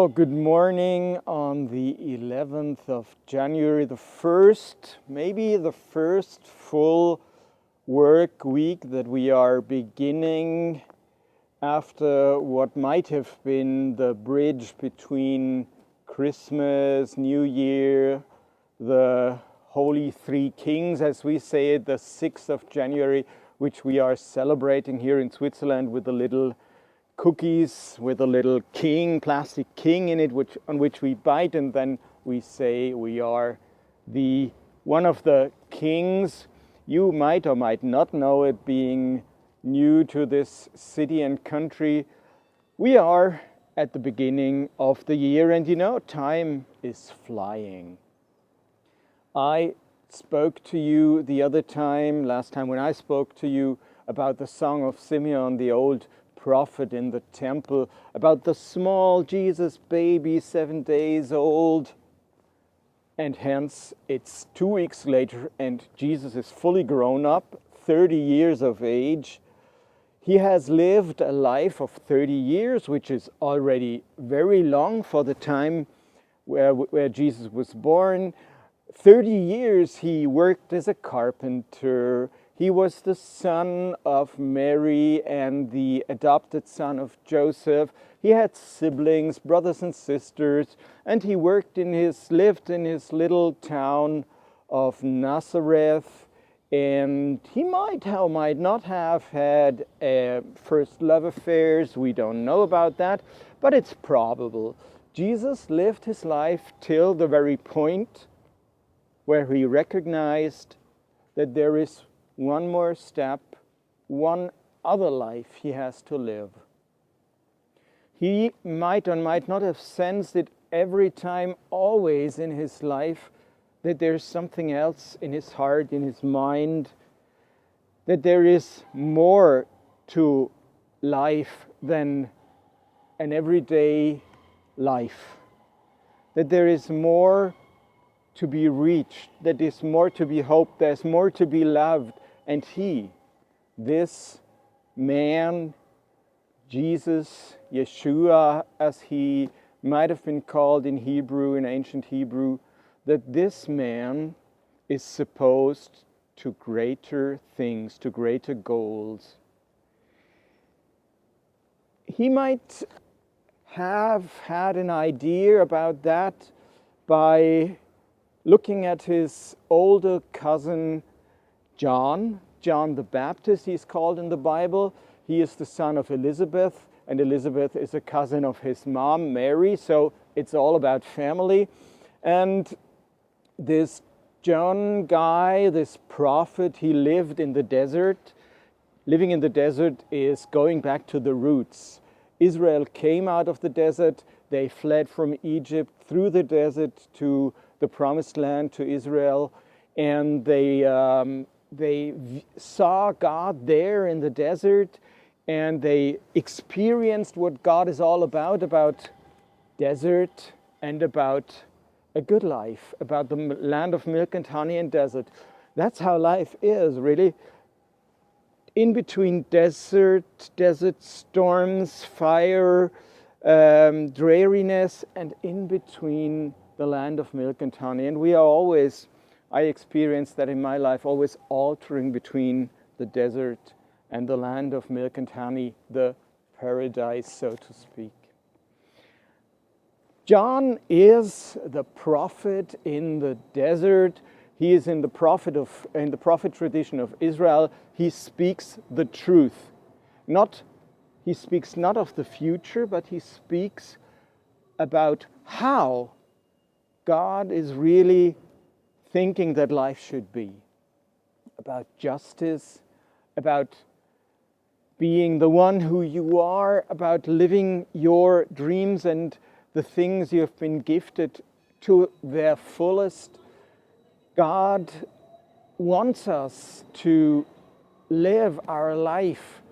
Well, good morning on the 11th of January, maybe the first full work week that we are beginning after what might have been the bridge between Christmas, New Year, the Holy Three Kings, as we say it, the 6th of January, which we are celebrating here in Switzerland with the little cookies with a little plastic king in it, on which we bite, and then we say we are one of the kings. You might or might not know it, being new to this city and country. We are at the beginning of the year, and time is flying. I spoke to you last time when I spoke to you about the Song of Simeon, the old prophet in the temple, about the small Jesus baby, 7 days old. And hence it's 2 weeks later and Jesus is fully grown up, 30 years of age. He has lived a life of 30 years, which is already very long for the time where Jesus was born. 30 years he worked as a carpenter. He was the son of Mary and the adopted son of Joseph. He had siblings, brothers and sisters, and he lived in his little town of Nazareth. And he might or might not have had first love affairs. We don't know about that, but it's probable. Jesus lived his life till the very point where he recognized that there is one more step, one other life he has to live. He might or might not have sensed it every time, always in his life, that there's something else in his heart, in his mind, that there is more to life than an everyday life, that there is more to be reached, that there's more to be hoped, there's more to be loved. And this man, Jesus, Yeshua, as he might have been called in Hebrew, in ancient Hebrew, that this man is supposed to greater things, to greater goals. He might have had an idea about that by looking at his older cousin John the Baptist, he's called in the Bible. He is the son of Elizabeth, and Elizabeth is a cousin of his mom, Mary, so it's all about family. And this John guy, this prophet, he lived in the desert. Living in the desert is going back to the roots. Israel came out of the desert, they fled from Egypt through the desert to the promised land, to Israel, and they saw God there in the desert, and they experienced what God is all about desert and about a good life, about the land of milk and honey and desert. That's how life is, really. In between desert storms, fire, dreariness, and in between the land of milk and honey. And we are always, I experienced that in my life, always altering between the desert and the land of milk and honey, the paradise, so to speak. John is the prophet in the desert. He is in the prophet tradition of Israel. He speaks the truth. He speaks not of the future, but he speaks about how God is really thinking that life should be, about justice, about being the one who you are, about living your dreams and the things you have been gifted to their fullest. God wants us to live our life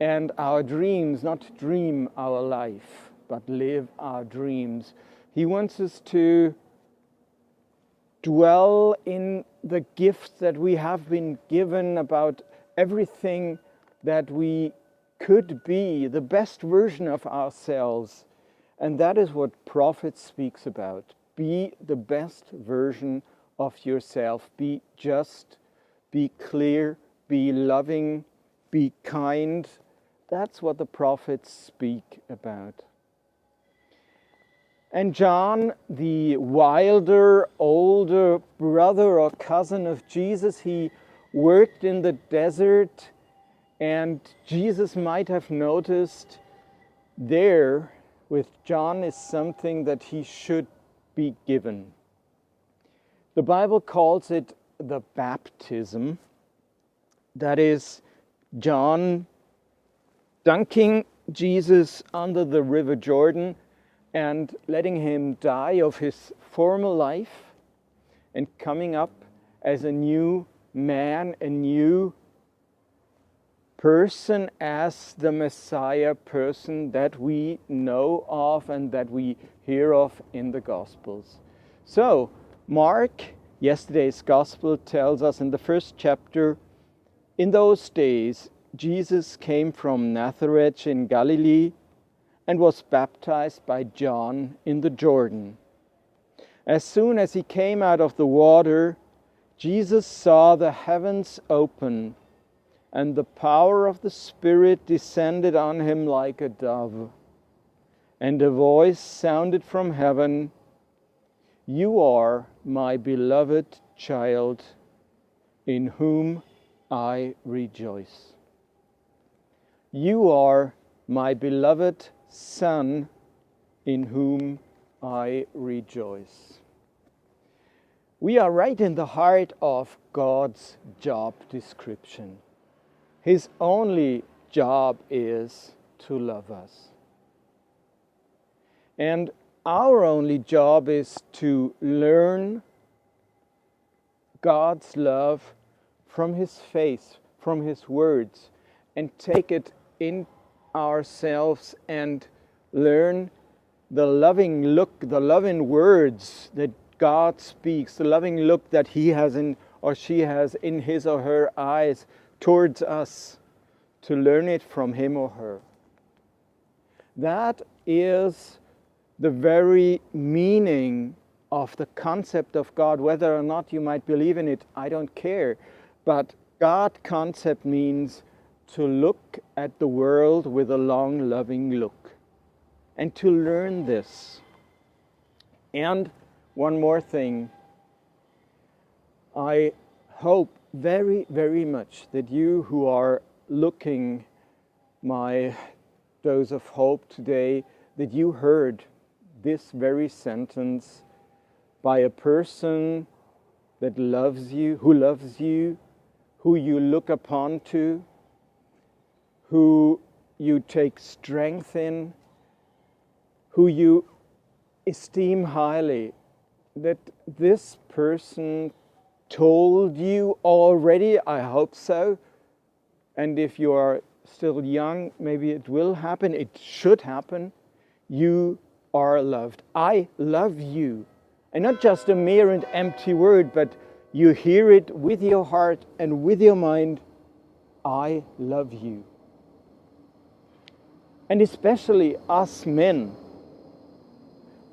and our dreams, not dream our life, but live our dreams. He wants us to dwell in the gifts that we have been given, about everything that we could be, the best version of ourselves, And that is what prophet speaks about. Be the best version of yourself. Be just, be clear, be loving, be kind. That's what the prophets speak about. And John, the wilder, older brother or cousin of Jesus, he worked in the desert, and Jesus might have noticed there with John is something that he should be given. The Bible calls it the baptism. That is John dunking Jesus under the river Jordan and letting him die of his former life and coming up as a new man, a new person, as the Messiah person that we know of and that we hear of in the Gospels. So, Mark, yesterday's Gospel, tells us in the first chapter, in those days, Jesus came from Nazareth in Galilee and was baptized by John in the Jordan. As soon as he came out of the water, Jesus saw the heavens open, and the power of the Spirit descended on him like a dove. And a voice sounded from heaven, "You are my beloved child, in whom I rejoice. You are my beloved Son, in whom I rejoice." We are right in the heart of God's job description. His only job is to love us. And our only job is to learn God's love from His face, from His words, and take it in ourselves and learn the loving look, the loving words that God speaks, the loving look that He has in or she has in His or her eyes towards us, to learn it from him or her. That is the very meaning of the concept of God. Whether or not you might believe in it, I don't care. But God concept means to look at the world with a long, loving look, and to learn this. And one more thing, I hope very, very much that you who are looking my dose of hope today, that you heard this very sentence by a person that loves you, who you look upon to, who you take strength in, who you esteem highly, that this person told you already, I hope so, and if you are still young, maybe it will happen, it should happen, you are loved. I love you. And not just a mere and empty word, but you hear it with your heart and with your mind, I love you. And especially us men,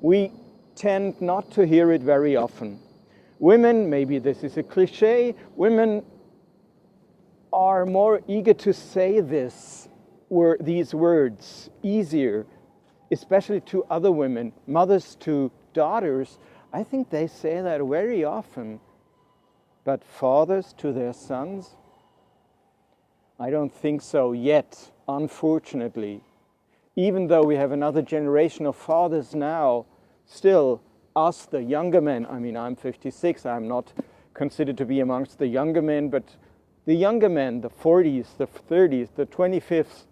we tend not to hear it very often. Women, maybe this is a cliche, women are more eager to say these words easier, especially to other women, mothers to daughters. I think they say that very often. But fathers to their sons? I don't think so yet, unfortunately. Even though we have another generation of fathers now, still us, the younger men, I mean, I'm 56, I'm not considered to be amongst the younger men, but the younger men, the 40s, the 30s, the 25th,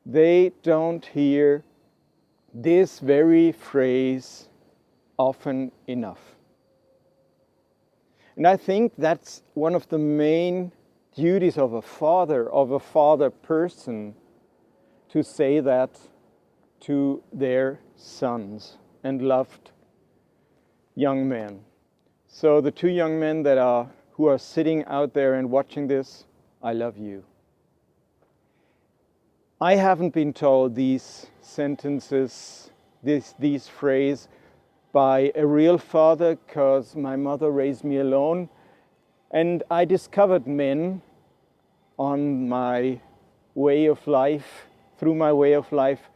they don't hear this very phrase often enough. And I think that's one of the main duties of a father person, to say that to their sons and loved young men. So the two young men who are sitting out there and watching this, I love you. I haven't been told these sentences these phrases by a real father, because my mother raised me alone. And I discovered men on my way of life, through my way of life,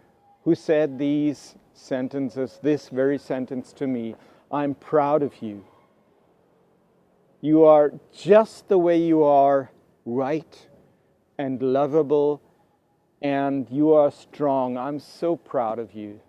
who said these sentences, this very sentence to me: I'm proud of you. You are just the way you are, right and lovable, and you are strong. I'm so proud of you.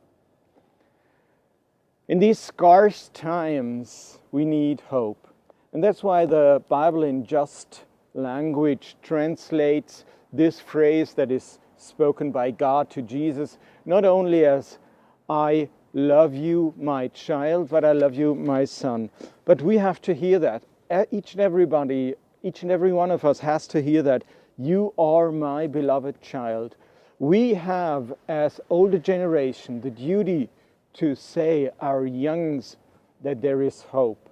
In these scarce times, we need hope. And that's why the Bible in just language translates this phrase that is spoken by God to Jesus, not only as I love you, my child, but I love you, my son. But we have to hear that. Each and every one of us has to hear that. You are my beloved child. We have, as older generation, the duty to say our youngs that there is hope,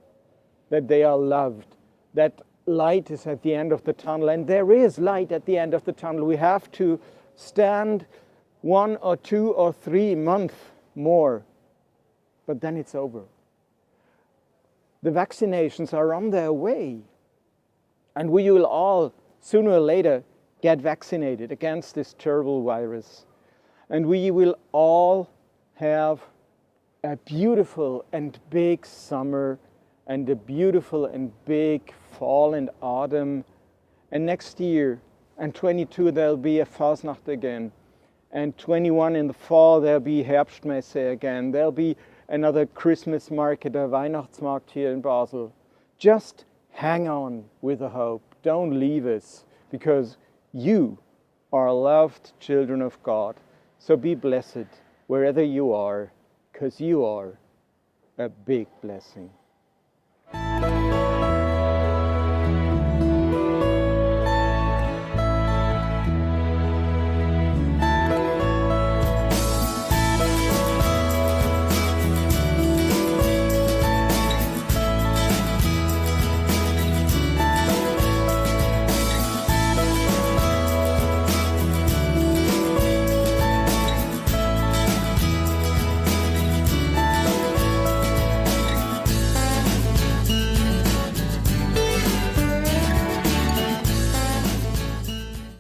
that they are loved, that light is at the end of the tunnel, and there is light at the end of the tunnel. We have to stand 1 or 2 or 3 months more, but then it's over. The vaccinations are on their way, and we will all, sooner or later, get vaccinated against this terrible virus. And we will all have a beautiful and big summer, and a beautiful and big fall and autumn. And next year, and 22, there'll be a Fasnacht again. And 21 in the fall, there'll be Herbstmesse again. There'll be another Christmas market, a Weihnachtsmarkt here in Basel. Just hang on with the hope. Don't leave us, because you are loved children of God. So be blessed wherever you are, because you are a big blessing.